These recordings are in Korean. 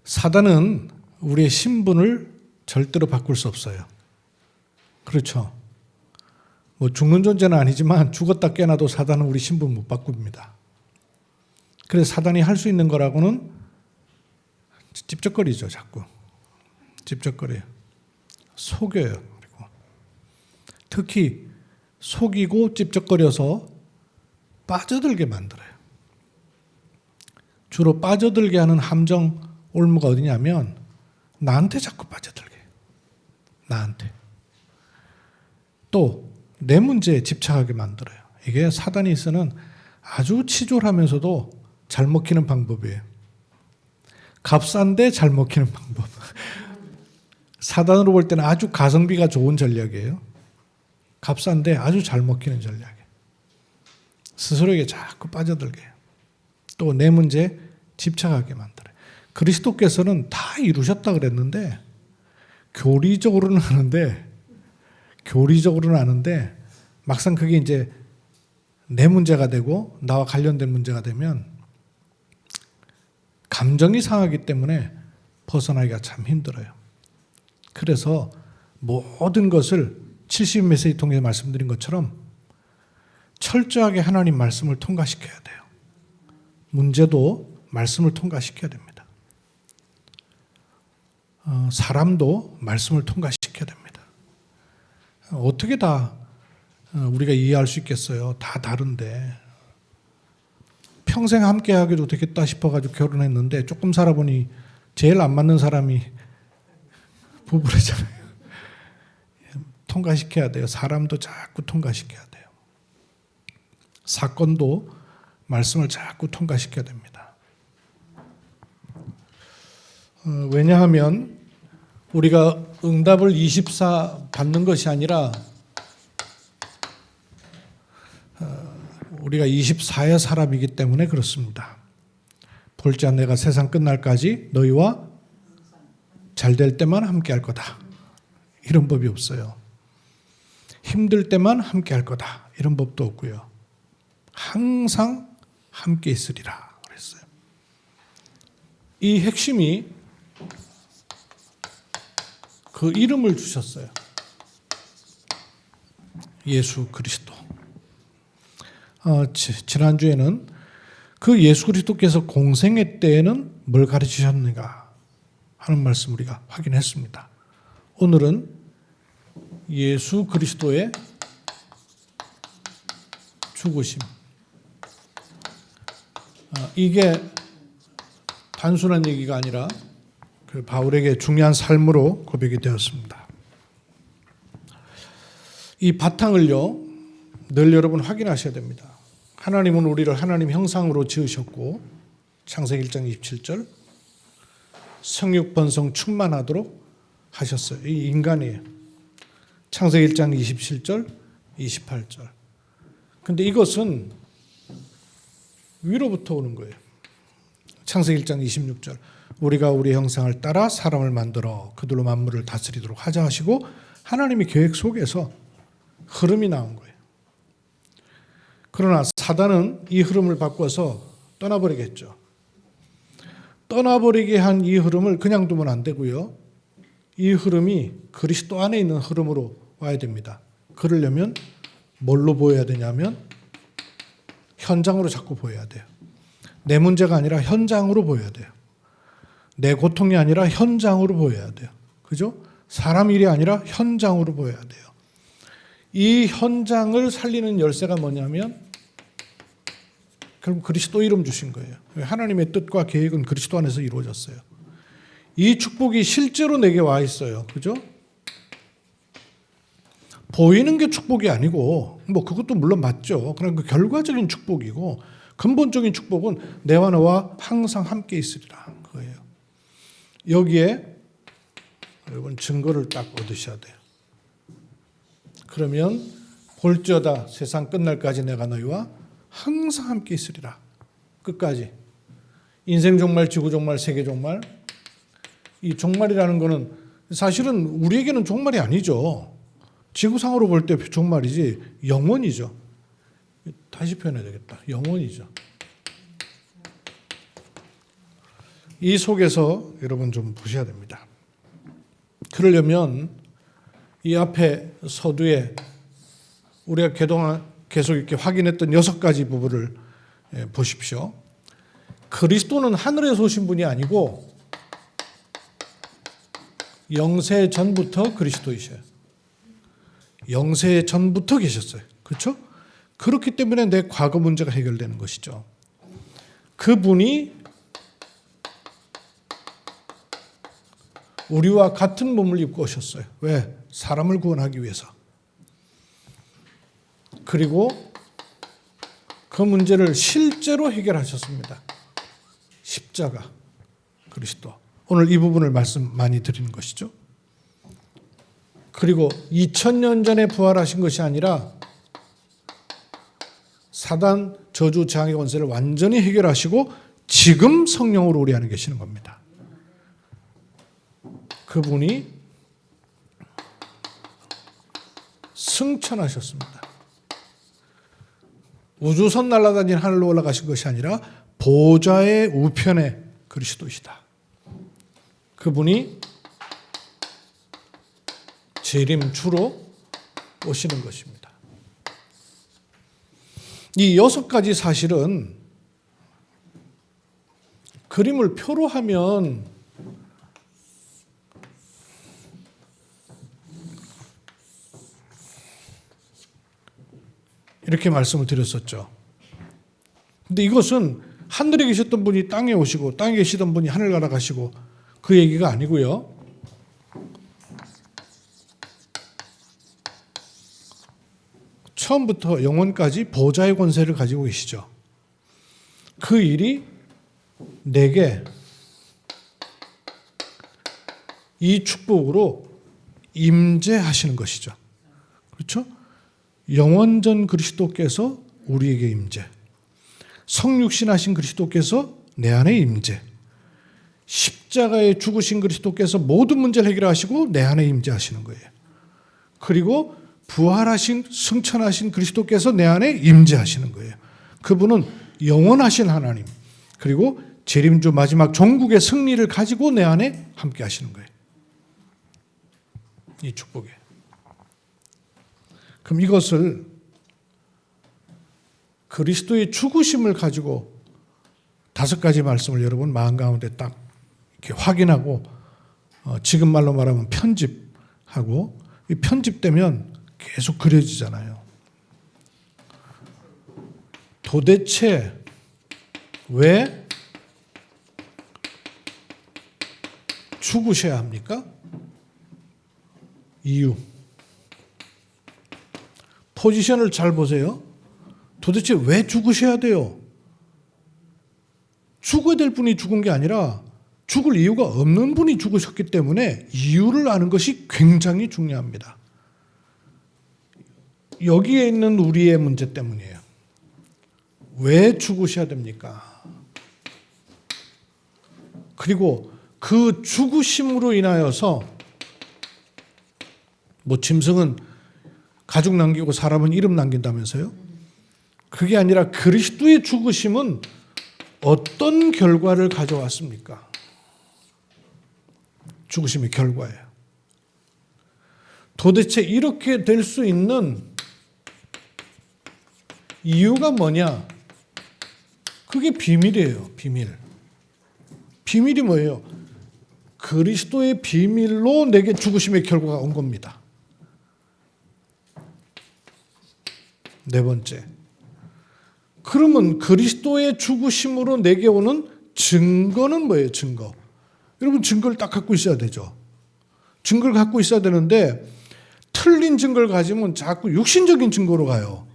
사단은 우리의 신분을 절대로 바꿀 수 없어요. 그렇죠? 뭐 죽는 존재는 아니지만 죽었다 깨어나도 사단은 우리 신분 못 바꿉니다. 그래서 사단이 할 수 있는 거라고는 찝쩍거리죠. 자꾸 찝쩍거려요. 속여요. 그리고 특히 속이고 찝쩍거려서 빠져들게 만들어요. 주로 빠져들게 하는 함정 올무가 어디냐면 나한테 자꾸 빠져들게. 나한테. 또 내 문제에 집착하게 만들어요. 이게 사단이 쓰는 아주 치졸하면서도 잘 먹히는 방법이에요. 값싼데 잘 먹히는 방법. 사단으로 볼 때는 아주 가성비가 좋은 전략이에요. 값싼데 아주 잘 먹히는 전략이에요. 스스로에게 자꾸 빠져들게 해요. 또 내 문제에 집착하게 만들어요. 그리스도께서는 다 이루셨다 그랬는데 교리적으로는 아는데 막상 그게 이제 내 문제가 되고 나와 관련된 문제가 되면 감정이 상하기 때문에 벗어나기가 참 힘들어요. 그래서 모든 것을 70메시지 통해서 말씀드린 것처럼 철저하게 하나님 말씀을 통과시켜야 돼요. 문제도 말씀을 통과시켜야 됩니다. 사람도 말씀을 통과시켜야 됩니다. 어떻게 다 우리가 이해할 수 있겠어요? 다 다른데. 평생 함께 하기도 되겠다 싶어가지고 결혼했는데 조금 살아보니 제일 안 맞는 사람이 부부래잖아요. 통과시켜야 돼요. 사람도 자꾸 통과시켜야 돼요. 사건도 말씀을 자꾸 통과시켜야 됩니다. 왜냐하면 우리가 응답을 24 받는 것이 아니라 우리가 24의 사람이기 때문에 그렇습니다. 볼자 내가 세상 끝날까지 너희와 잘 될 때만 함께 할 거다. 이런 법이 없어요. 힘들 때만 함께 할 거다. 이런 법도 없고요. 항상 함께 있으리라 그랬어요. 이 핵심이 그 이름을 주셨어요. 예수 그리스도. 지난주에는 그 예수 그리스도께서 공생애 때에는 뭘 가르치셨는가 하는 말씀 우리가 확인했습니다. 오늘은 예수 그리스도의 죽으심. 이게 단순한 얘기가 아니라 그 바울에게 중요한 삶으로 고백이 되었습니다. 이 바탕을요, 늘 여러분 확인하셔야 됩니다. 하나님은 우리를 하나님 형상으로 지으셨고 창세기 1장 27절 성육 번성 충만하도록 하셨어요. 이 인간이에요. 창세기 1장 27절 28절. 근데 이것은 위로부터 오는 거예요. 창세기 1장 26절 우리가 우리 형상을 따라 사람을 만들어 그들로 만물을 다스리도록 하자 하시고 하나님의 계획 속에서 흐름이 나온 거예요. 그러나 사단은 이 흐름을 바꿔서 떠나버리겠죠. 떠나버리게 한 이 흐름을 그냥 두면 안 되고요. 이 흐름이 그리스도 안에 있는 흐름으로 와야 됩니다. 그러려면 뭘로 보여야 되냐면 현장으로 자꾸 보여야 돼요. 내 문제가 아니라 현장으로 보여야 돼요. 내 고통이 아니라 현장으로 보여야 돼요. 그죠? 사람 일이 아니라 현장으로 보여야 돼요. 이 현장을 살리는 열쇠가 뭐냐면 그럼 그리스도 이름 주신 거예요. 하나님의 뜻과 계획은 그리스도 안에서 이루어졌어요. 이 축복이 실제로 내게 와 있어요. 그죠? 보이는 게 축복이 아니고 뭐 그것도 물론 맞죠. 그러나 그 결과적인 축복이고 근본적인 축복은 내와 너와 항상 함께 있으리라 그거예요. 여기에 여러분 증거를 딱 얻으셔야 돼요. 그러면 볼지어다 세상 끝날까지 내가 너희와 항상 함께 있으리라. 끝까지. 인생 종말, 지구 종말, 세계 종말. 이 종말이라는 거는 사실은 우리에게는 종말이 아니죠. 지구상으로 볼 때 종말이지 영원이죠. 다시 표현해야 되겠다. 영원이죠. 이 속에서 여러분 좀 보셔야 됩니다. 그러려면 이 앞에 서두에 우리가 그동안 계속 이렇게 확인했던 6가지 부분을 보십시오. 그리스도는 하늘에서 오신 분이 아니고 영세 전부터 그리스도이셔요. 영세 전부터 계셨어요. 그렇죠? 그렇기 때문에 내 과거 문제가 해결되는 것이죠. 그분이 우리와 같은 몸을 입고 오셨어요. 왜? 사람을 구원하기 위해서. 그리고 그 문제를 실제로 해결하셨습니다. 십자가, 그리스도. 오늘 이 부분을 말씀 많이 드리는 것이죠. 그리고 2000년 전에 부활하신 것이 아니라 사단, 저주, 재앙의 권세를 완전히 해결하시고 지금 성령으로 우리 안에 계시는 겁니다. 그분이 승천하셨습니다. 우주선 날아다니는 하늘로 올라가신 것이 아니라 보좌의 우편에 그리스도이시다. 그분이 재림주로 오시는 것입니다. 이 6가지 사실은 그림을 표로 하면 이렇게 말씀을 드렸었죠. 근데 이것은 하늘에 계셨던 분이 땅에 오시고 땅에 계시던 분이 하늘 날아가시고 그 얘기가 아니고요. 처음부터 영원까지 보좌의 권세를 가지고 계시죠. 그 일이 내게 이 축복으로 임재하시는 것이죠. 그렇죠? 영원전 그리스도께서 우리에게 임재, 성육신하신 그리스도께서 내 안에 임재, 십자가에 죽으신 그리스도께서 모든 문제를 해결하시고 내 안에 임재하시는 거예요. 그리고 부활하신 승천하신 그리스도께서 내 안에 임재하시는 거예요. 그분은 영원하신 하나님, 그리고 재림주 마지막 종국의 승리를 가지고 내 안에 함께 하시는 거예요. 이 축복에. 그럼 이것을 그리스도의 죽으심을 가지고 5가지 말씀을 여러분 마음 가운데 딱 이렇게 확인하고 지금 말로 말하면 편집하고, 이 편집되면 계속 그려지잖아요. 도대체 왜 죽으셔야 합니까? 이유. 포지션을 잘 보세요. 도대체 왜 죽으셔야 돼요? 죽어야 될 분이 죽은 게 아니라 죽을 이유가 없는 분이 죽으셨기 때문에 이유를 아는 것이 굉장히 중요합니다. 여기에 있는 우리의 문제 때문이에요. 왜 죽으셔야 됩니까? 그리고 그 죽으심으로 인하여서 짐승은 가죽 남기고 사람은 이름 남긴다면서요? 그게 아니라 그리스도의 죽으심은 어떤 결과를 가져왔습니까? 죽으심의 결과예요. 도대체 이렇게 될 수 있는 이유가 뭐냐? 그게 비밀이에요. 비밀. 비밀이 뭐예요? 그리스도의 비밀로 내게 죽으심의 결과가 온 겁니다. 4번째. 그러면 그리스도의 죽으심으로 내게 오는 증거는 뭐예요? 증거. 여러분 증거를 딱 갖고 있어야 되죠. 증거를 갖고 있어야 되는데 틀린 증거를 가지면 자꾸 육신적인 증거로 가요.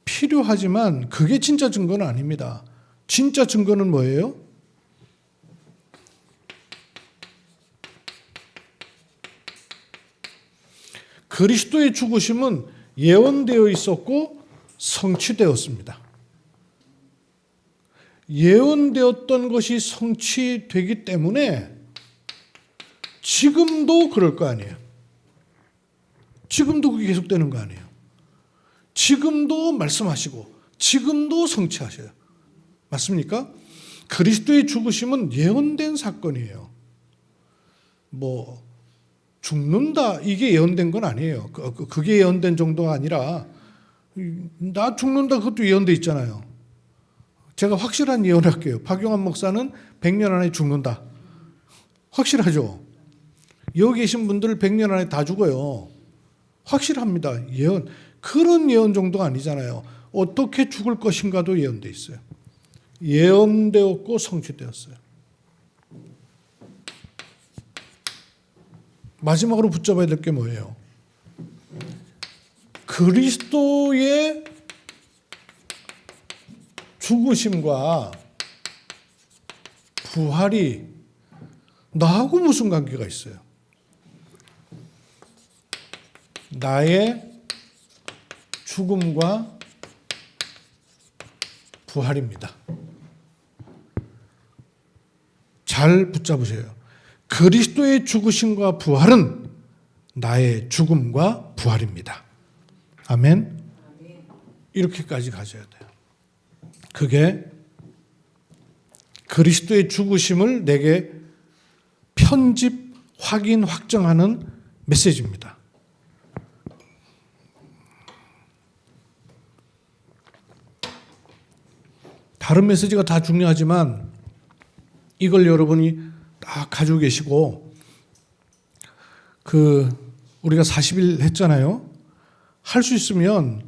필요하지만 그게 진짜 증거는 아닙니다. 진짜 증거는 뭐예요? 그리스도의 죽으심은 예언되어 있었고 성취되었습니다. 예언되었던 것이 성취되기 때문에 지금도 그럴 거 아니에요. 지금도 그게 계속되는 거 아니에요. 지금도 말씀하시고 지금도 성취하셔요. 맞습니까? 그리스도의 죽으심은 예언된 사건이에요. 뭐 죽는다 이게 예언된 건 아니에요. 그게 예언된 정도가 아니라 나 죽는다 그것도 예언돼 있잖아요. 제가 확실한 예언을 할게요. 박용환 목사는 100년 안에 죽는다. 확실하죠. 여기 계신 분들 100년 안에 다 죽어요. 확실합니다. 예언. 그런 예언 정도가 아니잖아요. 어떻게 죽을 것인가도 예언돼 있어요. 예언되었고 성취되었어요. 마지막으로 붙잡아야 될 게 뭐예요? 그리스도의 죽으심과 부활이 나하고 무슨 관계가 있어요? 나의 죽음과 부활입니다. 잘 붙잡으세요. 그리스도의 죽으심과 부활은 나의 죽음과 부활입니다. 아멘. 이렇게까지 가져야 돼요. 그게 그리스도의 죽으심을 내게 편집, 확인, 확정하는 메시지입니다. 다른 메시지가 다 중요하지만 이걸 여러분이 딱 가지고 계시고 우리가 40일 했잖아요. 할 수 있으면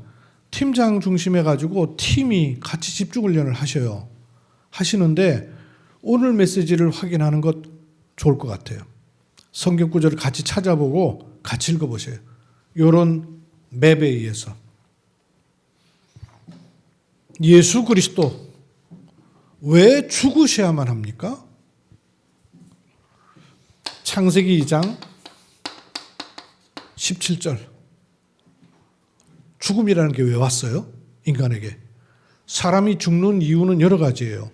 팀장 중심해 가지고 팀이 같이 집중훈련을 하셔요. 하시는데 오늘 메시지를 확인하는 것 좋을 것 같아요. 성경 구절을 같이 찾아보고 같이 읽어보세요. 이런 맵에 의해서 예수 그리스도 왜 죽으셔야만 합니까? 창세기 2장 17절. 죽음이라는 게 왜 왔어요? 인간에게. 사람이 죽는 이유는 여러 가지예요.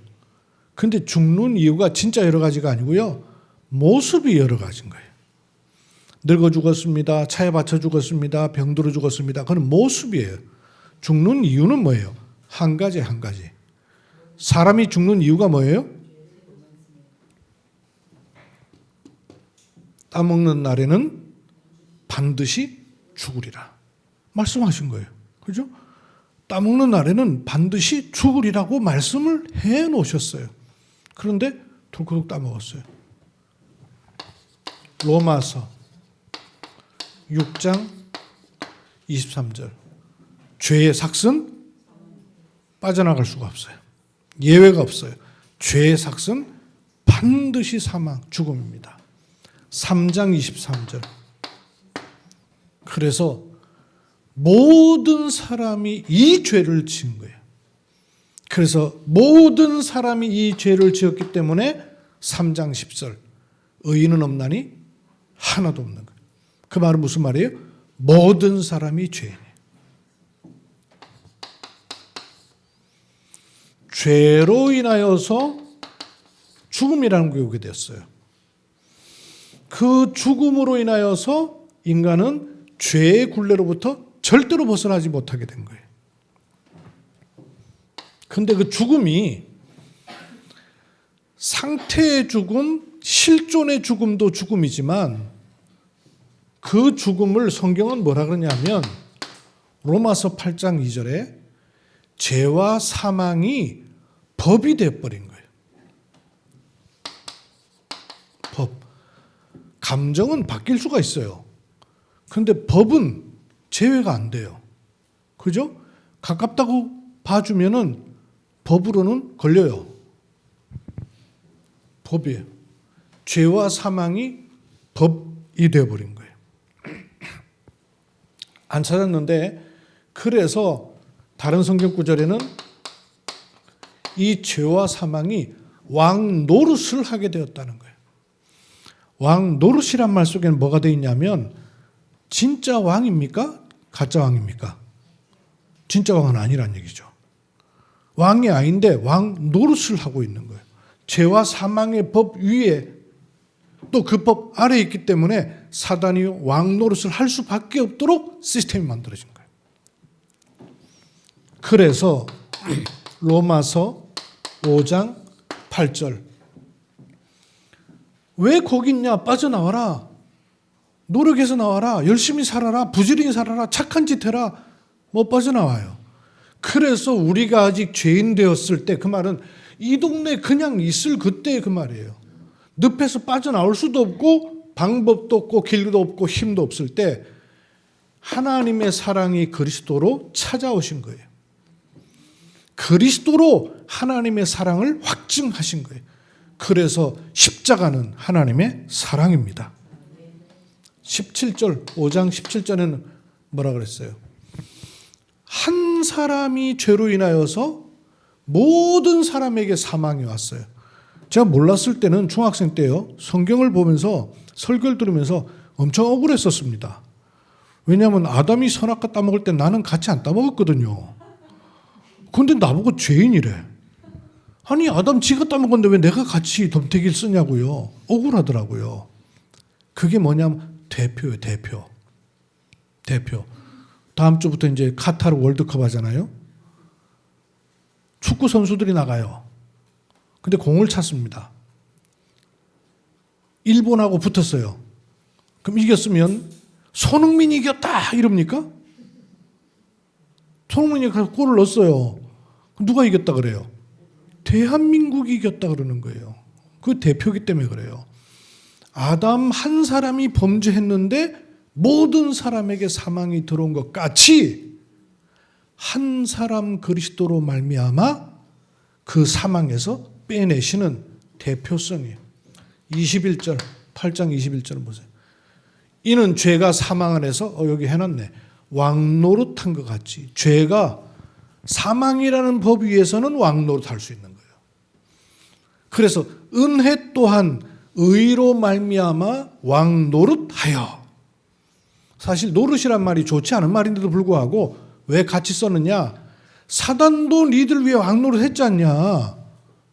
근데 죽는 이유가 진짜 여러 가지가 아니고요. 모습이 여러 가지인 거예요. 늙어 죽었습니다. 차에 받쳐 죽었습니다. 병들어 죽었습니다. 그건 모습이에요. 죽는 이유는 뭐예요? 한 가지 한 가지. 사람이 죽는 이유가 뭐예요? 따먹는 날에는 반드시 죽으리라. 말씀하신 거예요. 그죠? 따먹는 날에는 반드시 죽으리라고 말씀을 해 놓으셨어요. 그런데 덜컥 따먹었어요. 로마서 6장 23절. 죄의 삭은 빠져나갈 수가 없어요. 예외가 없어요. 죄의 삭은 반드시 사망, 죽음입니다. 3장 23절. 그래서 모든 사람이 이 죄를 지은 거예요. 그래서 모든 사람이 이 죄를 지었기 때문에 3장 10절. 의인은 없나니 하나도 없는 거예요. 그 말은 무슨 말이에요? 모든 사람이 죄인이에요. 죄로 인하여서 죽음이라는 게 오게 되었어요. 그 죽음으로 인하여서 인간은 죄의 굴레로부터 절대로 벗어나지 못하게 된 거예요. 그런데 그 죽음이 상태의 죽음, 실존의 죽음도 죽음이지만 그 죽음을 성경은 뭐라 그러냐면 로마서 8장 2절에 죄와 사망이 법이 되어버린 거예요. 법. 감정은 바뀔 수가 있어요. 그런데 법은 제외가 안 돼요. 그죠? 가깝다고 봐주면은 법으로는 걸려요. 법이에요. 죄와 사망이 법이 되어버린 거예요. 안 찾았는데 그래서 다른 성경 구절에는 이 죄와 사망이 왕 노릇을 하게 되었다는 거예요. 왕 노릇이란 말 속에는 뭐가 되어 있냐면 진짜 왕입니까? 가짜 왕입니까? 진짜 왕은 아니란 얘기죠. 왕이 아닌데 왕 노릇을 하고 있는 거예요. 죄와 사망의 법 위에 또 그 법 아래에 있기 때문에 사단이 왕 노릇을 할 수밖에 없도록 시스템이 만들어진 거예요. 그래서 로마서 5장 8절. 왜 거기 있냐? 빠져나와라. 노력해서 나와라. 열심히 살아라. 부지런히 살아라. 착한 짓 해라. 못 빠져나와요. 그래서 우리가 아직 죄인 되었을 때, 그 말은 이 동네 그냥 있을 그때 그 말이에요. 늪에서 빠져나올 수도 없고 방법도 없고 길도 없고 힘도 없을 때 하나님의 사랑이 그리스도로 찾아오신 거예요. 그리스도로 하나님의 사랑을 확증하신 거예요. 그래서 십자가는 하나님의 사랑입니다. 17절, 5장 17절에는 뭐라 그랬어요? 한 사람이 죄로 인하여서 모든 사람에게 사망이 왔어요. 제가 몰랐을 때는 중학생 때요. 성경을 보면서 설교를 들으면서 엄청 억울했었습니다. 왜냐하면 아담이 선악과 따먹을 때 나는 같이 안 따먹었거든요. 근데 나보고 죄인이래. 아니 아담 지가 따먹었는데 왜 내가 같이 덤태기를 쓰냐고요. 억울하더라고요. 그게 뭐냐면 대표예요. 대표. 다음 주부터 이제 카타르 월드컵 하잖아요. 축구 선수들이 나가요. 근데 공을 찼습니다. 일본하고 붙었어요. 그럼 이겼으면 손흥민이 이겼다 이럽니까? 손흥민이 가서 골을 넣었어요. 누가 이겼다 그래요? 대한민국이 이겼다 그러는 거예요. 그 대표기 때문에 그래요. 아담 한 사람이 범죄했는데 모든 사람에게 사망이 들어온 것 같이 한 사람 그리스도로 말미암아 그 사망에서 빼내시는 대표성이에요. 21절, 8장 21절을 보세요. 이는 죄가 사망 안에서 여기 해놨네. 왕노릇한 것 같이 죄가 사망이라는 법 위에서는 왕노릇할 수 있는 거예요. 그래서 은혜 또한 의로 말미암아 왕노릇하여. 사실 노릇이란 말이 좋지 않은 말인데도 불구하고 왜 같이 썼느냐? 사단도 니들 위해 왕노릇 했지 않냐?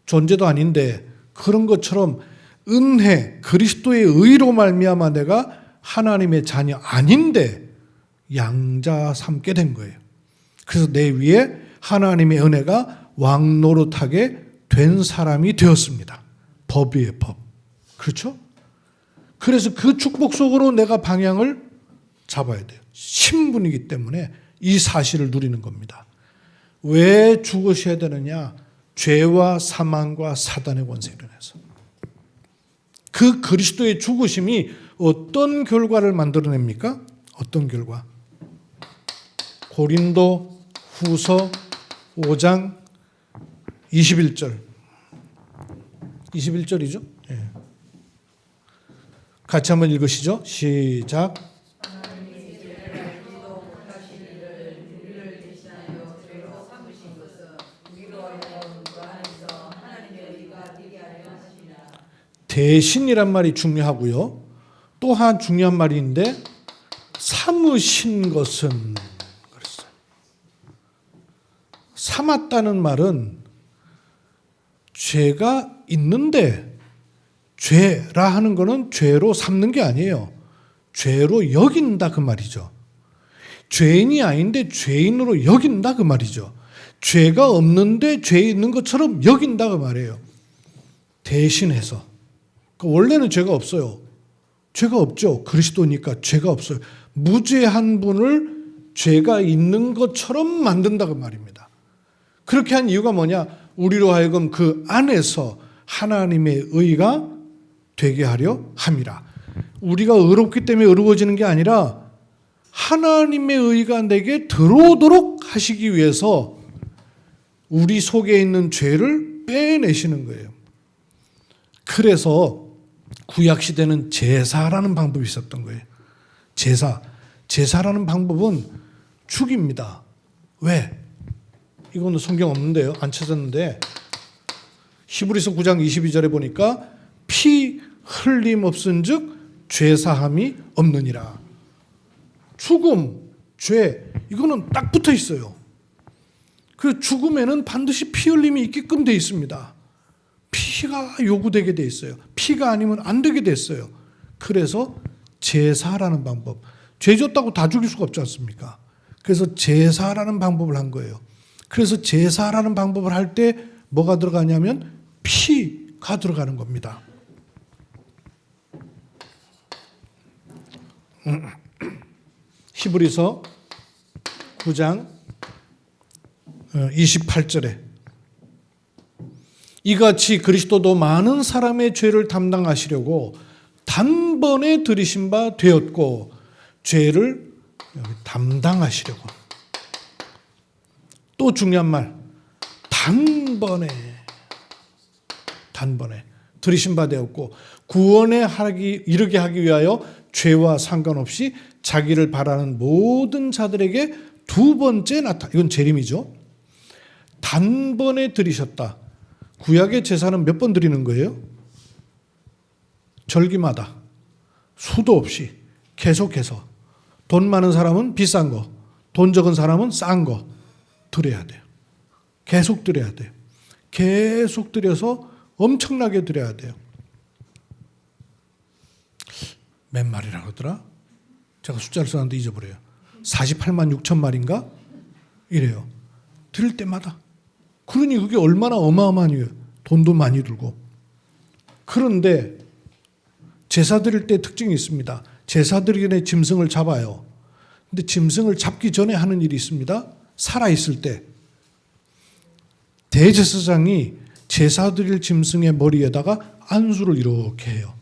존재도 아닌데 그런 것처럼 은혜, 그리스도의 의로 말미암아 내가 하나님의 자녀 아닌데 양자 삼게 된 거예요. 그래서 내 위에 하나님의 은혜가 왕노릇하게 된 사람이 되었습니다. 법 위의 법. 그렇죠? 그래서 그 축복 속으로 내가 방향을 잡아야 돼요. 신분이기 때문에 이 사실을 누리는 겁니다. 왜 죽으셔야 되느냐? 죄와 사망과 사단의 권세를 인해서. 그 그리스도의 죽으심이 어떤 결과를 만들어냅니까? 어떤 결과? 고린도 후서 5장 21절. 21절이죠? 예. 같이 한번 읽으시죠. 시작. 대신이란 말이 중요하고요. 또한 중요한 말인데 삼으신 것은 그랬어요. 삼았다는 말은 죄가 있는데 죄라 하는 거는 죄로 삼는 게 아니에요. 죄로 여긴다 그 말이죠. 죄인이 아닌데 죄인으로 여긴다 그 말이죠. 죄가 없는데 죄 있는 것처럼 여긴다 그 말이에요. 대신해서. 원래는 죄가 없어요. 죄가 없죠. 그리스도니까 죄가 없어요. 무죄한 분을 죄가 있는 것처럼 만든다 그 말입니다. 그렇게 한 이유가 뭐냐? 우리로 하여금 그 안에서 하나님의 의가 되게 하려 함이라. 우리가 의롭기 때문에 의로워지는 게 아니라 하나님의 의가 내게 들어오도록 하시기 위해서 우리 속에 있는 죄를 빼내시는 거예요. 그래서 구약시대는 제사라는 방법이 있었던 거예요. 제사라는 방법은 죽입니다. 왜? 이거는 성경 없는데요. 안 찾았는데 히브리서 9장 22절에 보니까 피 흘림 없은 즉 죄사함이 없느니라. 죽음, 죄 이거는 딱 붙어 있어요. 그 죽음에는 반드시 피 흘림이 있게끔 돼 있습니다. 피가 요구되게 돼 있어요. 피가 아니면 안 되게 됐어요. 그래서 제사라는 방법. 죄 졌다고 다 죽일 수가 없지 않습니까? 그래서 제사라는 방법을 한 거예요. 그래서 제사라는 방법을 할 때 뭐가 들어가냐면 피가 들어가는 겁니다. 히브리서 9장 28절에 이같이 그리스도도 많은 사람의 죄를 담당하시려고 단번에 들이신 바 되었고 죄를 담당하시려고. 또 중요한 말, 단번에 들이신 바 되었고 구원에 이르게 하기 위하여 죄와 상관없이 자기를 바라는 모든 자들에게 두 번째 이건 재림이죠. 단번에 들이셨다. 구약의 제사는 몇 번 드리는 거예요? 절기마다 수도 없이 계속해서. 돈 많은 사람은 비싼 거, 돈 적은 사람은 싼 거 드려야 돼요. 계속 드려야 돼요. 계속 드려서 엄청나게 드려야 돼요. 몇 마리라고 하더라? 제가 숫자를 썼는데 잊어버려요. 48만 6천 마리인가? 이래요. 드릴 때마다. 그러니 그게 얼마나 어마어마한 이유예요. 돈도 많이 들고. 그런데 제사 드릴 때 특징이 있습니다. 제사 드리기 전에 짐승을 잡아요. 근데 짐승을 잡기 전에 하는 일이 있습니다. 살아있을 때 대제사장이 제사 드릴 짐승의 머리에다가 안수를 이렇게 해요.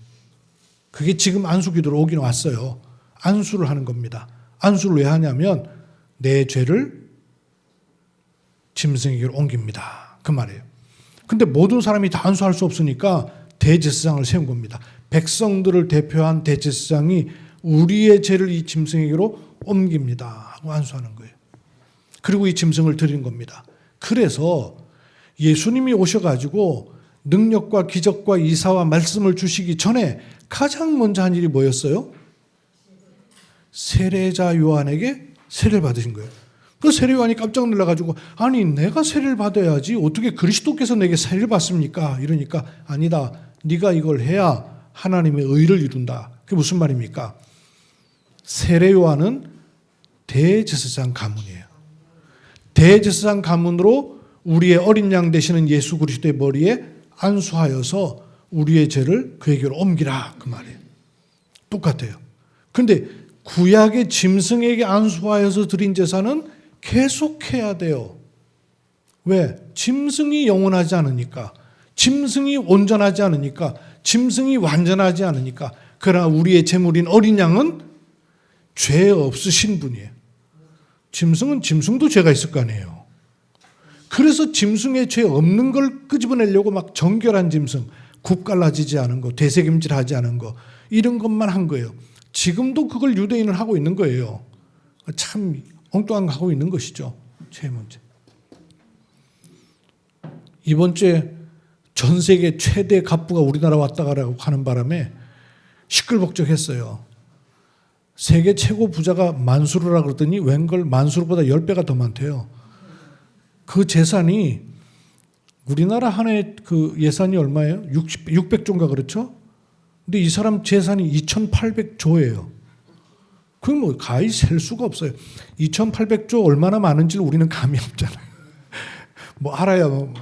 그게 지금 안수기도로 오긴 왔어요. 안수를 하는 겁니다. 안수를 왜 하냐면 내 죄를 짐승에게로 옮깁니다. 그 말이에요. 근데 모든 사람이 다 안수할 수 없으니까 대제사장을 세운 겁니다. 백성들을 대표한 대제사장이 우리의 죄를 이 짐승에게로 옮깁니다 하고 안수하는 거예요. 그리고 이 짐승을 드리는 겁니다. 그래서 예수님이 오셔가지고 능력과 기적과 이사와 말씀을 주시기 전에 가장 먼저 한 일이 뭐였어요? 세례자 요한에게 세례를 받으신 거예요. 그 세례 요한이 깜짝 놀라가지고 아니 내가 세례를 받아야지 어떻게 그리스도께서 내게 세례를 받습니까? 이러니까 아니다. 네가 이걸 해야 하나님의 의를 이룬다. 그게 무슨 말입니까? 세례 요한은 대제사장 가문이에요. 대제사장 가문으로 우리의 어린 양 되시는 예수 그리스도의 머리에 안수하여서 우리의 죄를 그에게로 옮기라 그 말이에요. 똑같아요. 그런데 구약의 짐승에게 안수하여서 드린 제사는 계속해야 돼요. 왜? 짐승이 영원하지 않으니까. 짐승이 온전하지 않으니까. 짐승이 완전하지 않으니까. 그러나 우리의 제물인 어린 양은 죄 없으신 분이에요. 짐승은 짐승도 죄가 있을 거 아니에요. 그래서 짐승의 죄 없는 걸 끄집어내려고 막 정결한 짐승, 굽갈라지지 않은 거, 되새김질하지 않은 거 이런 것만 한 거예요. 지금도 그걸 유대인은 하고 있는 거예요. 참 엉뚱한 거 하고 있는 것이죠. 죄 문제. 이번 주에 전 세계 최대 갑부가 우리나라 왔다 가라고 하는 바람에 시끌벅적했어요. 세계 최고 부자가 만수르라 그러더니 웬걸 만수르보다 10배가 더 많대요. 그 재산이 우리나라 한 해 그 예산이 얼마예요? 600조인가 그렇죠? 근데 이 사람 재산이 2,800조예요. 그게 뭐 가히 셀 수가 없어요. 2,800조 얼마나 많은지를 우리는 감이 없잖아요. 뭐 알아야 뭐.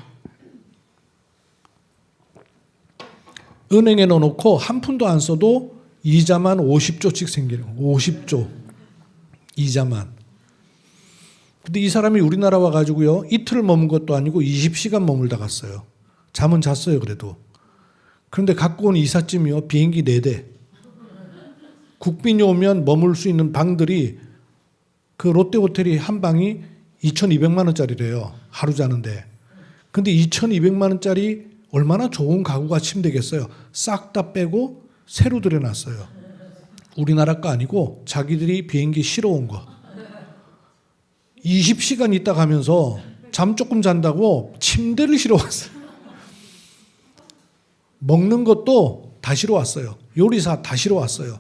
은행에 넣어놓고 한 푼도 안 써도 이자만 50조씩 생기는 거예요. 50조 이자만. 근데 이 사람이 우리나라 와가지고요 이틀 머문 것도 아니고 20시간 머물다 갔어요. 잠은 잤어요 그래도. 그런데 갖고 온 이삿짐이요 비행기 4대. 국빈이 오면 머물 수 있는 방들이 그 롯데호텔이 한 방이 2,200만 원짜리래요. 하루 자는데. 근데 2,200만 원짜리 얼마나 좋은 가구가 침대겠어요. 싹 다 빼고 새로 들여놨어요. 우리나라 거 아니고 자기들이 비행기 실어 온 거. 20시간 있다 가면서 잠 조금 잔다고 침대를 실어 왔어요. 먹는 것도 다 실어 왔어요. 요리사 다 실어 왔어요.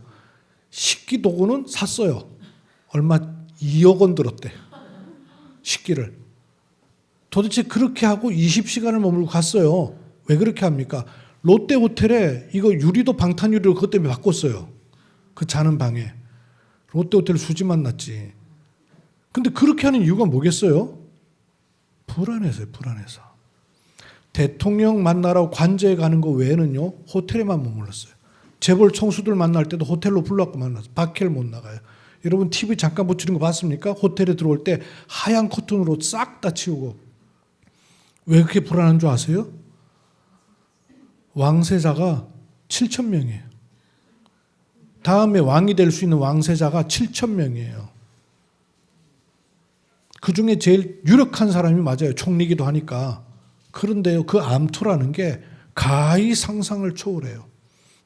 식기 도구는 샀어요. 얼마 2억 원 들었대. 식기를. 도대체 그렇게 하고 20시간을 머물고 갔어요. 왜 그렇게 합니까? 롯데 호텔에 이거 유리도 방탄 유리로 그것 때문에 바꿨어요. 그 자는 방에. 롯데 호텔 수지만 났지. 근데 그렇게 하는 이유가 뭐겠어요? 불안해서요, 불안해서. 대통령 만나러 관저에 가는 거 외에는요, 호텔에만 머물렀어요. 재벌 총수들 만날 때도 호텔로 불러갖고 만났어요. 밖에를 못 나가요. 여러분 TV 잠깐 붙이는 거 봤습니까? 호텔에 들어올 때 하얀 커튼으로 싹 다 치우고. 왜 그렇게 불안한 줄 아세요? 왕세자가 7,000명이에요. 다음에 왕이 될 수 있는 왕세자가 7,000명이에요. 그 중에 제일 유력한 사람이 맞아요. 총리기도 하니까. 그런데요, 그 암투라는 게 가히 상상을 초월해요.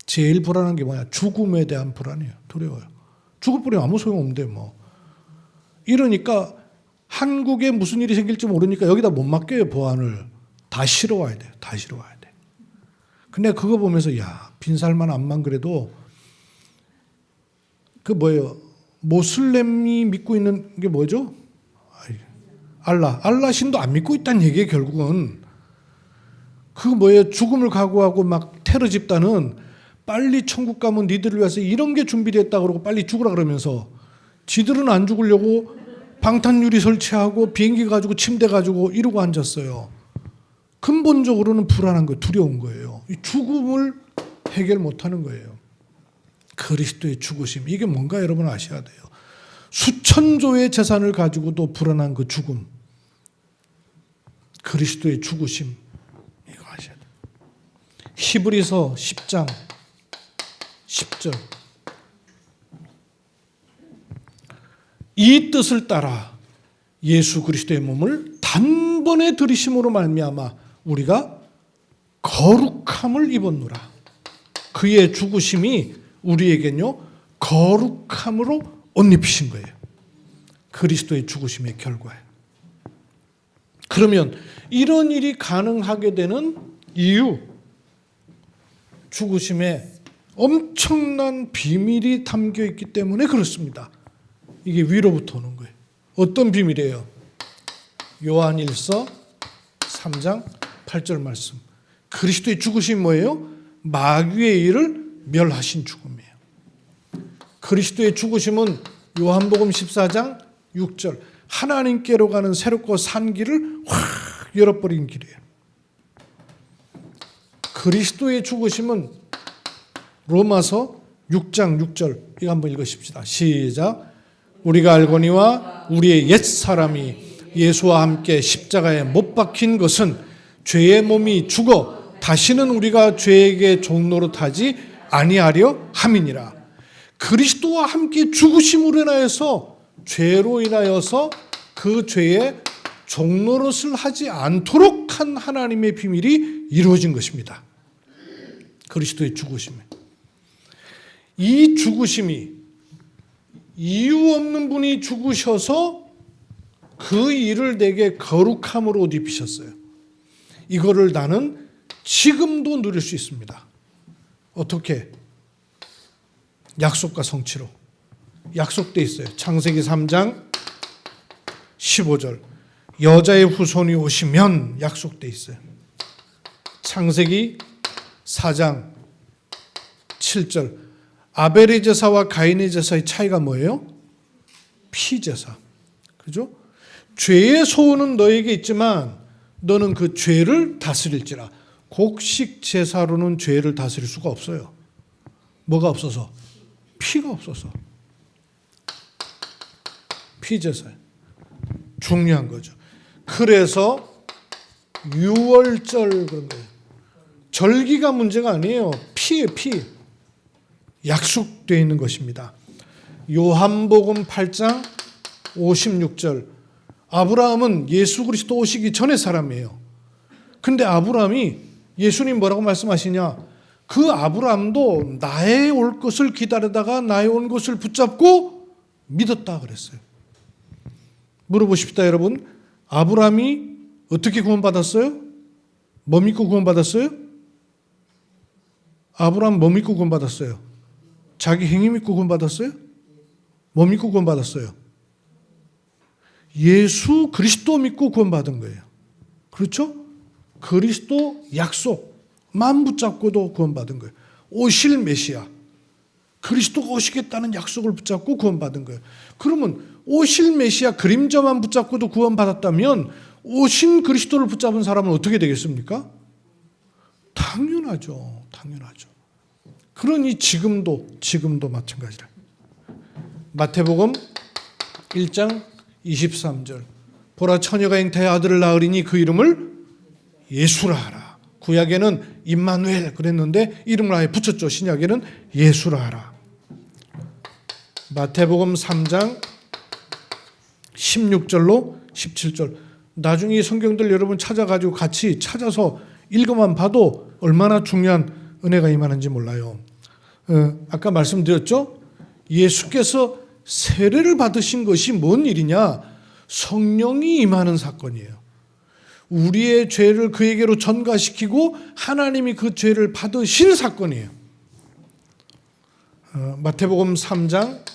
제일 불안한 게 뭐냐? 죽음에 대한 불안이에요. 두려워요. 죽을 뿐이 아무 소용없는데 뭐. 이러니까 한국에 무슨 일이 생길지 모르니까 여기다 못 맡겨요, 보안을. 다 실어와야 돼요. 다 실어와야 돼. 근데 그거 보면서 야, 빈살만 암만 그래도 그 뭐예요? 모슬렘이 믿고 있는 게 뭐죠? 알라 신도 안 믿고 있다는 얘기예요, 결국은. 그 뭐예요? 죽음을 각오하고 막 테러 집단은 빨리 천국 가면 니들을 위해서 이런 게 준비됐다 그러고 빨리 죽으라 그러면서 지들은 안 죽으려고 방탄유리 설치하고 비행기 가지고 침대 가지고 이러고 앉았어요. 근본적으로는 불안한 거예요. 두려운 거예요. 이 죽음을 해결 못하는 거예요. 그리스도의 죽으심. 이게 뭔가 여러분 아셔야 돼요. 수천조의 재산을 가지고도 불안한 그 죽음. 그리스도의 죽으심. 이거 아셔야 돼요. 히브리서 10장 10절. 이 뜻을 따라 예수 그리스도의 몸을 단번에 들이심으로 말미암아 우리가 거룩함을 입었노라. 그의 죽으심이 우리에겐요 거룩함으로 옷 입히신 거예요. 그리스도의 죽으심의 결과예요. 그러면 이런 일이 가능하게 되는 이유, 죽으심에 엄청난 비밀이 담겨 있기 때문에 그렇습니다. 이게 위로부터 오는 거예요. 어떤 비밀이에요? 요한일서 3장 8절 말씀. 그리스도의 죽으심이 뭐예요? 마귀의 일을 멸하신 죽음이에요. 그리스도의 죽으심은 요한복음 14장 6절. 하나님께로 가는 새롭고 산 길을 확 열어버린 길이에요. 그리스도의 죽으심은 로마서 6장 6절. 이거 한번 읽으십시다. 시작. 우리가 알거니와 우리의 옛사람이 예수와 함께 십자가에 못 박힌 것은 죄의 몸이 죽어 다시는 우리가 죄에게 종노릇하지 아니하려 함이니라. 그리스도와 함께 죽으심으로 인하여서 죄로 인하여서 그 죄에 종노릇을 하지 않도록 한 하나님의 비밀이 이루어진 것입니다. 그리스도의 죽으심. 이 죽으심이 이유 없는 분이 죽으셔서 그 일을 내게 거룩함으로 옷 입히셨어요. 이거를 나는 지금도 누릴 수 있습니다. 어떻게? 약속과 성취로. 약속돼 있어요. 창세기 3장 15절. 여자의 후손이 오시면 약속돼 있어요. 창세기 4장 7절. 아벨의 제사와 가인의 제사의 차이가 뭐예요? 피제사. 그죠? 죄의 소원은 너에게 있지만 너는 그 죄를 다스릴지라. 곡식 제사로는 죄를 다스릴 수가 없어요. 뭐가 없어서? 피가 없어서. 피제사예요. 중요한 거죠. 그래서 유월절 그런 거예요. 절기가 문제가 아니에요. 피예요, 피. 약속되어 있는 것입니다. 요한복음 8장 56절. 아브라함은 예수 그리스도 오시기 전의 사람이에요. 근데 아브라함이 예수님 뭐라고 말씀하시냐? 그 아브라함도 나의 올 것을 기다리다가 나의 온 것을 붙잡고 믿었다 그랬어요. 물어보십시다, 여러분. 아브라함이 어떻게 구원받았어요? 뭐 믿고 구원받았어요? 아브라함 뭐 믿고 구원받았어요? 자기 행위 믿고 구원받았어요? 뭐 믿고 구원받았어요? 예수 그리스도 믿고 구원받은 거예요. 그렇죠? 그리스도 약속만 붙잡고도 구원받은 거예요. 오실 메시아, 그리스도가 오시겠다는 약속을 붙잡고 구원받은 거예요. 그러면 오실 메시아 그림자만 붙잡고도 구원받았다면 오신 그리스도를 붙잡은 사람은 어떻게 되겠습니까? 당연하죠. 당연하죠. 그러니 지금도 마찬가지라. 마태복음 1장 23절. 보라 처녀가 잉태의 아들을 낳으리니 그 이름을 예수라 하라. 구약에는 임마누엘 그랬는데 이름을 아예 붙였죠. 신약에는 예수라 하라. 마태복음 3장 16절로 17절. 나중에 이 성경들 여러분 찾아가지고 같이 찾아서 읽어만 봐도 얼마나 중요한 은혜가 임하는지 몰라요. 아까 말씀드렸죠? 예수께서 세례를 받으신 것이 뭔 일이냐? 성령이 임하는 사건이에요. 우리의 죄를 그에게로 전가시키고 하나님이 그 죄를 받으신 사건이에요. 마태복음 3장.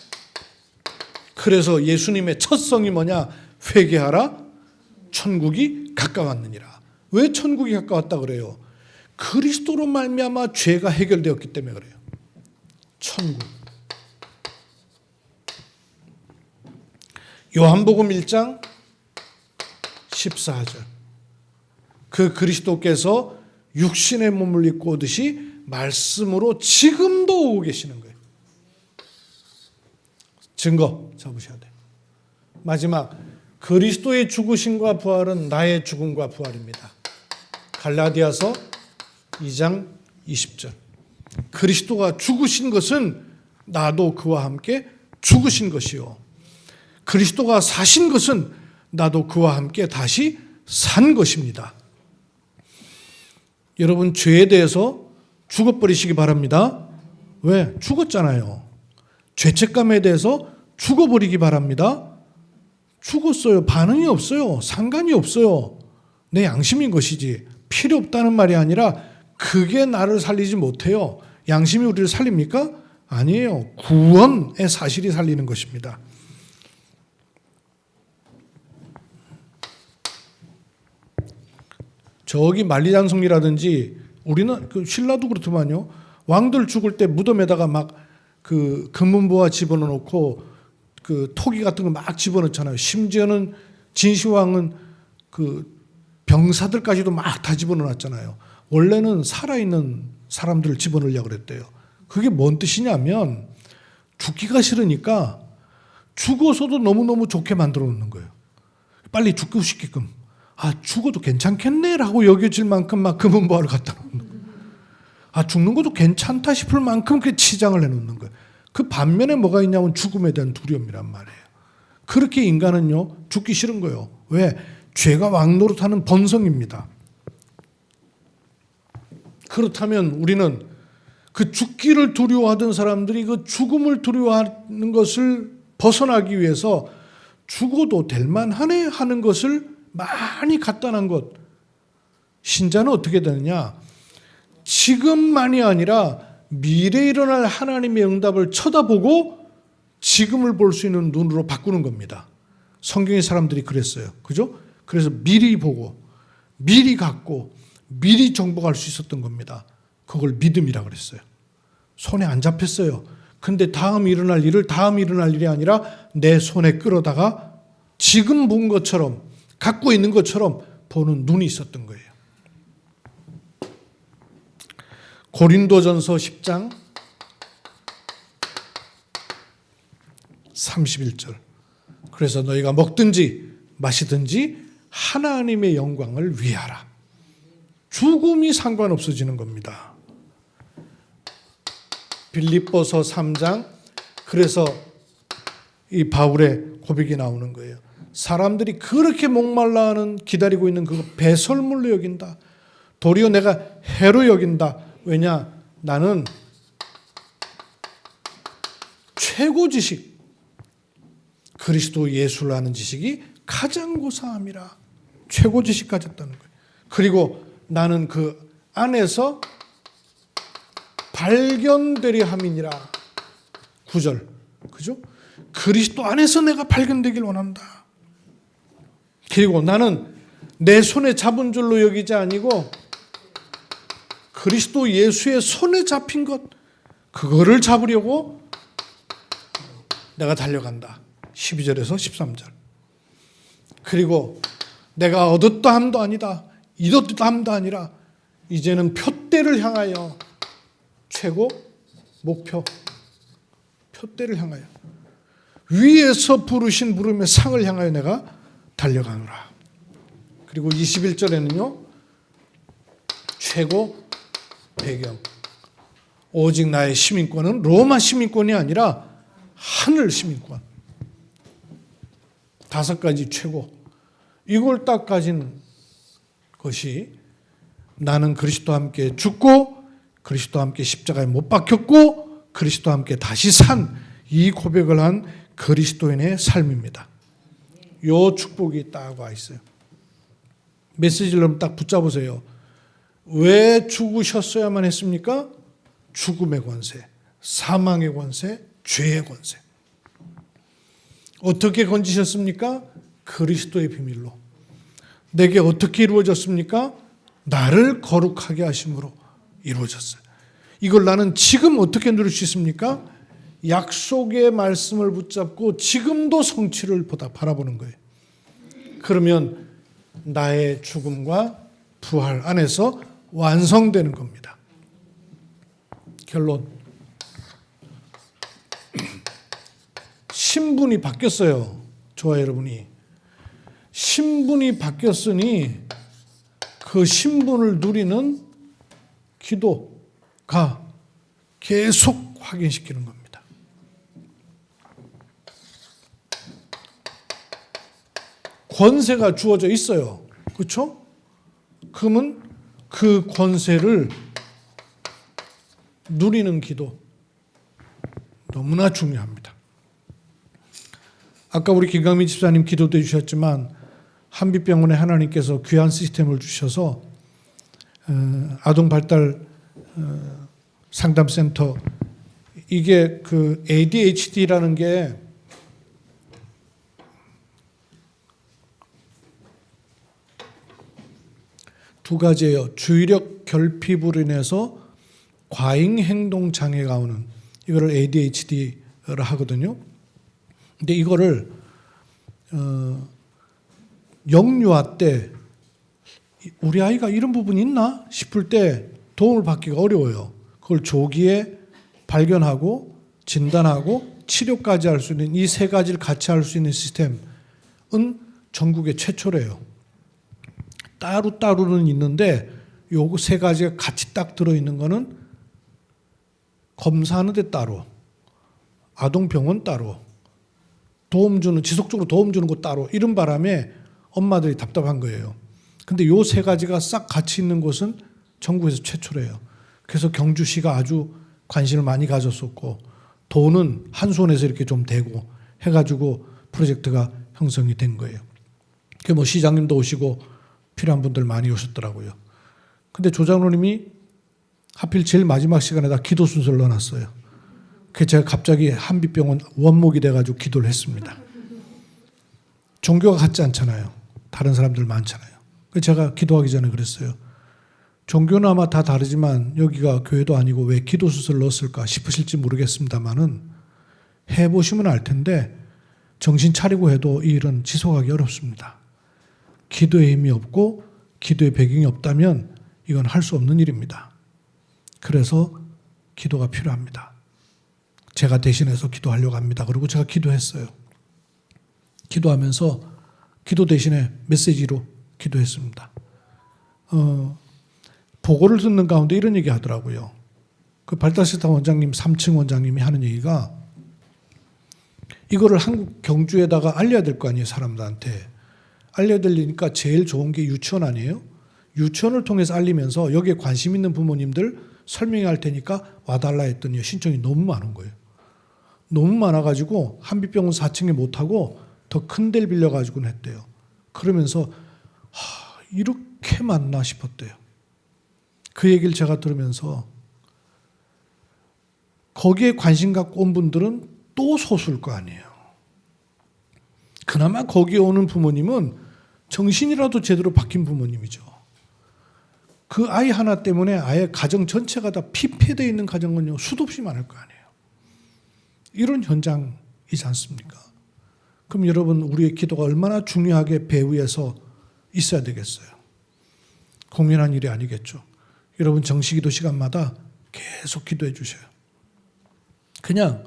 그래서 예수님의 첫 성이 뭐냐? 회개하라. 천국이 가까웠느니라. 왜 천국이 가까웠다 그래요? 그리스도로 말미암아 죄가 해결되었기 때문에 그래요. 천국. 요한복음 1장 14절. 그 그리스도께서 육신의 몸을 입고 오듯이 말씀으로 지금도 오고 계시는 거예요. 증거 잡으셔야 돼요. 마지막, 그리스도의 죽으심과 부활은 나의 죽음과 부활입니다. 갈라디아서 2장 20절. 그리스도가 죽으신 것은 나도 그와 함께 죽으신 것이요. 그리스도가 사신 것은 나도 그와 함께 다시 산 것입니다. 여러분, 죄에 대해서 죽어버리시기 바랍니다. 왜? 죽었잖아요. 죄책감에 대해서 죽어버리기 바랍니다. 죽었어요. 반응이 없어요. 상관이 없어요. 내 양심인 것이지. 필요 없다는 말이 아니라 그게 나를 살리지 못해요. 양심이 우리를 살립니까? 아니에요. 구원의 사실이 살리는 것입니다. 저기 만리장성이라든지 우리는 신라도 그렇더만요. 왕들 죽을 때 무덤에다가 막 그 금은보화 집어넣고 그 토기 같은 거 막 집어넣잖아요. 심지어는 진시황은 그 병사들까지도 막 다 집어넣었잖아요. 원래는 살아있는 사람들을 집어넣으려고 그랬대요. 그게 뭔 뜻이냐면 죽기가 싫으니까 죽어서도 너무너무 좋게 만들어 놓는 거예요. 빨리 죽고 싶게끔. 아, 죽어도 괜찮겠네라고 여겨질 만큼 막 금은보화를 갖다 놓는 거예요. 아, 죽는 것도 괜찮다 싶을 만큼 그 치장을 해놓는 거예요. 그 반면에 뭐가 있냐면 죽음에 대한 두려움이란 말이에요. 그렇게 인간은요, 죽기 싫은 거예요. 왜? 죄가 왕노릇하는 본성입니다. 그렇다면 우리는 그 죽기를 두려워하던 사람들이 그 죽음을 두려워하는 것을 벗어나기 위해서 죽어도 될 만하네 하는 것을 많이 갖다 놓은 것. 신자는 어떻게 되느냐? 지금만이 아니라 미래에 일어날 하나님의 응답을 쳐다보고 지금을 볼 수 있는 눈으로 바꾸는 겁니다. 성경의 사람들이 그랬어요. 그죠? 그래서 미리 보고 미리 갖고 미리 정복할 수 있었던 겁니다. 그걸 믿음이라고 그랬어요. 손에 안 잡혔어요. 근데 다음 일어날 일을 다음 일어날 일이 아니라 내 손에 끌어다가 지금 본 것처럼 갖고 있는 것처럼 보는 눈이 있었던 거예요. 고린도전서 10장 31절. 그래서 너희가 먹든지 마시든지 하나님의 영광을 위하라. 죽음이 상관없어지는 겁니다. 빌립보서 3장. 그래서 이 바울의 고백이 나오는 거예요. 사람들이 그렇게 목말라하는 기다리고 있는 그거 배설물로 여긴다. 도리어 내가 해로 여긴다. 왜냐? 나는 최고 지식, 그리스도 예수를 아는 지식이 가장 고사함이라. 최고 지식 가졌다는 거예요. 그리고 나는 그 안에서 발견되려 함이니라. 9절. 그죠? 그리스도 안에서 내가 발견되길 원한다. 그리고 나는 내 손에 잡은 줄로 여기지 아니고 그리스도 예수의 손에 잡힌 것, 그거를 잡으려고 내가 달려간다. 12절에서 13절. 그리고 내가 얻었다 함도 아니다. 이렇다 함도 아니라 이제는 표대를 향하여 최고 목표, 표대를 향하여 위에서 부르신 부름의 상을 향하여 내가 달려가노라. 그리고 21절에는요. 최고 배경. 오직 나의 시민권은 로마 시민권이 아니라 하늘 시민권. 5가지 최고. 이걸 딱 가진 것이 나는 그리스도와 함께 죽고 그리스도와 함께 십자가에 못 박혔고 그리스도와 함께 다시 산 이 고백을 한 그리스도인의 삶입니다. 요 축복이 딱 와 있어요. 메시지를 딱 붙잡으세요. 왜 죽으셨어야만 했습니까? 죽음의 권세, 사망의 권세, 죄의 권세. 어떻게 건지셨습니까? 그리스도의 비밀로. 내게 어떻게 이루어졌습니까? 나를 거룩하게 하심으로 이루어졌어요. 이걸 나는 지금 어떻게 누릴 수 있습니까? 약속의 말씀을 붙잡고 지금도 성취를 바라보는 거예요. 그러면 나의 죽음과 부활 안에서 완성되는 겁니다. 결론. 신분이 바뀌었어요. 저와 여러분이. 신분이 바뀌었으니 그 신분을 누리는 기도가 계속 확인시키는 겁니다. 권세가 주어져 있어요. 그렇죠? 그러면 그 권세를 누리는 기도 너무나 중요합니다. 아까 우리 김강민 집사님 기도도 해주셨지만 한빛병원에 하나님께서 귀한 시스템을 주셔서 아동 발달 상담센터 이게 그 ADHD라는 게 두 가지예요. 주의력 결핍으로 인해서 과잉 행동 장애가 오는 이거를 ADHD라 하거든요. 근데 이거를 영유아 때 우리 아이가 이런 부분이 있나 싶을 때 도움을 받기가 어려워요. 그걸 조기에 발견하고 진단하고 치료까지 할 수 있는 이 3가지를 같이 할 수 있는 시스템은 전국에 최초래요. 따로따로는 있는데 요 3가지가 같이 딱 들어있는 거는 검사하는 데 따로, 아동병원 따로, 지속적으로 도움 주는 곳 따로 이런 바람에 엄마들이 답답한 거예요. 근데 요 3가지가 싹 같이 있는 곳은 전국에서 최초래요. 그래서 경주시가 아주 관심을 많이 가졌었고 돈은 한 손에서 이렇게 좀 대고 해가지고 프로젝트가 형성이 된 거예요. 그 뭐 시장님도 오시고 필요한 분들 많이 오셨더라고요. 근데 조장로님이 하필 제일 마지막 시간에다 기도 순서를 넣어놨어요. 그래서 제가 갑자기 한빛병원 원목이 돼가지고 기도를 했습니다. 종교가 같지 않잖아요. 다른 사람들 많잖아요. 그래서 제가 기도하기 전에 그랬어요. 종교는 아마 다 다르지만 여기가 교회도 아니고 왜 기도 순서를 넣었을까 싶으실지 모르겠습니다만은 해보시면 알 텐데 정신 차리고 해도 이 일은 지속하기 어렵습니다. 기도의 힘이 없고 기도의 배경이 없다면 이건 할 수 없는 일입니다. 그래서 기도가 필요합니다. 제가 대신해서 기도하려고 합니다. 그리고 제가 기도했어요. 기도하면서 기도 대신에 메시지로 기도했습니다. 보고를 듣는 가운데 이런 얘기 하더라고요. 그 발달센터 원장님, 3층 원장님이 하는 얘기가 이거를 한국 경주에다가 알려야 될 거 아니에요, 사람들한테. 알려드리니까 제일 좋은 게 유치원 아니에요? 유치원을 통해서 알리면서 여기에 관심 있는 부모님들 설명할 테니까 와달라 했더니 신청이 너무 많은 거예요. 너무 많아가지고 한빛병원 4층에 못하고 더 큰 데를 빌려가지고는 했대요. 그러면서 이렇게 많나 싶었대요. 그 얘기를 제가 들으면서 거기에 관심 갖고 온 분들은 또 소수일 거 아니에요. 그나마 거기에 오는 부모님은 정신이라도 제대로 박힌 부모님이죠. 그 아이 하나 때문에 아예 가정 전체가 다 피폐되어 있는 가정은요 수도 없이 많을 거 아니에요. 이런 현장이지 않습니까? 그럼 여러분 우리의 기도가 얼마나 중요하게 배 위에서 있어야 되겠어요? 공연한 일이 아니겠죠. 여러분 정시기도 시간마다 계속 기도해 주셔요. 그냥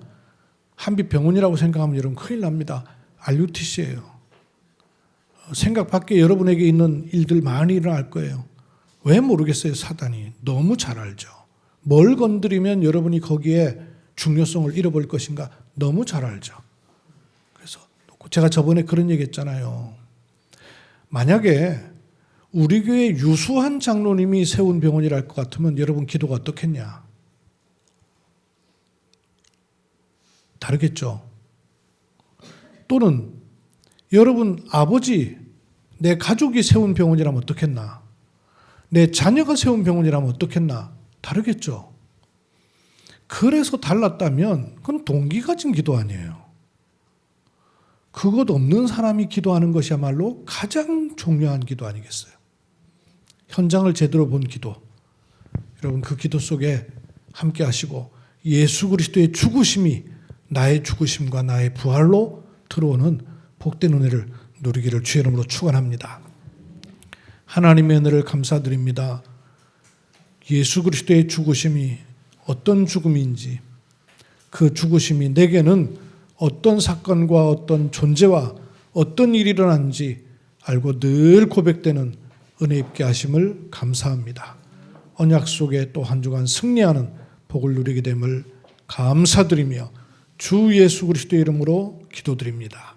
한빛병원이라고 생각하면 여러분 큰일 납니다. RUTC예요. 생각 밖에 여러분에게 있는 일들 많이 일어날 거예요. 왜 모르겠어요, 사단이. 너무 잘 알죠. 뭘 건드리면 여러분이 거기에 중요성을 잃어버릴 것인가 너무 잘 알죠. 그래서 제가 저번에 그런 얘기 했잖아요. 만약에 우리 교회 유수한 장로님이 세운 병원이랄 것 같으면 여러분 기도가 어떻겠냐? 다르겠죠. 또는 여러분 아버지, 내 가족이 세운 병원이라면 어떻겠나? 내 자녀가 세운 병원이라면 어떻겠나? 다르겠죠. 그래서 달랐다면 그건 동기 가진 기도 아니에요. 그것 없는 사람이 기도하는 것이야말로 가장 중요한 기도 아니겠어요? 현장을 제대로 본 기도. 여러분 그 기도 속에 함께 하시고 예수 그리스도의 죽으심이 나의 죽으심과 나의 부활로 들어오는 복된 은혜를 누리기를 주의 이름으로 축원합니다. 하나님의 은혜를 감사드립니다. 예수 그리스도의 죽으심이 어떤 죽음인지, 그 죽으심이 내게는 어떤 사건과 어떤 존재와 어떤 일이 일어난지 알고 늘 고백되는 은혜 입게 하심을 감사합니다. 언약 속에 또 한 주간 승리하는 복을 누리게 됨을 감사드리며 주 예수 그리스도의 이름으로 기도드립니다.